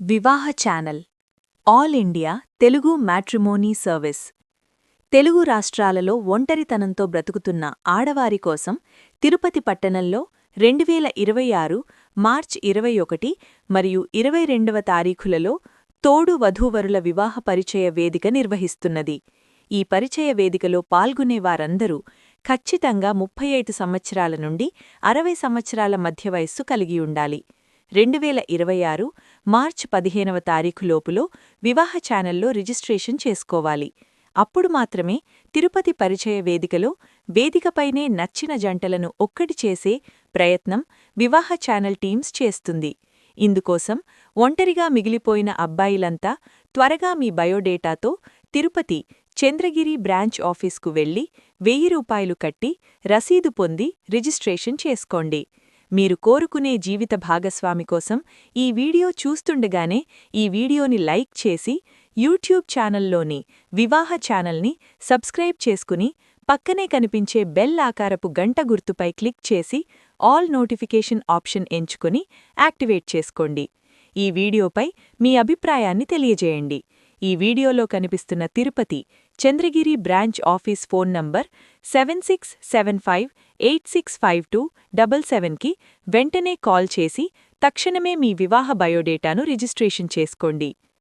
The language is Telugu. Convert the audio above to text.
వివాహ channel all India Telugu matrimony service Telugu రాష్ట్రాలలో ఒంటరితనంతో బ్రతుకుతున్న ఆడవారి కోసం తిరుపతి పట్టణంలో 2026 మార్చ్ 21 మరియు 22వ తారీఖులలో తోడు వధూవరుల వివాహ పరిచయ వేదిక నిర్వహిస్తున్నది. ఈ పరిచయ వేదికలో పాల్గొనే వారందరూ ఖచ్చితంగా 35 సంవత్సరాల నుండి 60 సంవత్సరాల మధ్య వయస్సు కలిగి ఉండాలి. 2026 మార్చ్ 15వ తారీఖు లోపులో వివాహ ఛానల్లో రిజిస్ట్రేషన్ చేసుకోవాలి. అప్పుడు మాత్రమే తిరుపతి పరిచయ వేదికలో వేదికపైనే నచ్చిన జంటలను ఒక్కటి చేసే ప్రయత్నం వివాహ ఛానల్ టీమ్స్ చేస్తుంది. ఇందుకోసం ఒంటరిగా మిగిలిపోయిన అబ్బాయిలంతా త్వరగా మీ బయోడేటాతో తిరుపతి చంద్రగిరి బ్రాంచ్ ఆఫీస్కు వెళ్లి ₹1000 కట్టి రసీదు పొంది రిజిస్ట్రేషన్ చేసుకోండి. మీరు కోరుకునే జీవిత భాగస్వామి కోసం ఈ వీడియో చూస్తుండగానే ఈ వీడియోని లైక్ చేసి యూట్యూబ్ ఛానల్లోని వివాహ ఛానల్ని సబ్స్క్రైబ్ చేసుకుని పక్కనే కనిపించే బెల్ ఆకారపు గంట గుర్తుపై క్లిక్ చేసి ఆల్ నోటిఫికేషన్ ఆప్షన్ ఎంచుకుని యాక్టివేట్ చేసుకోండి. ఈ వీడియోపై మీ అభిప్రాయాన్ని తెలియజేయండి. ఈ వీడియోలో కనిపిస్తున్న Tirupati Chandragiri branch office phone number 7675865277కి వెంటనే కాల్ చేసి తక్షణమే మీ వివాహ బయోడేటాను రిజిస్ట్రేషన్ చేసుకోండి.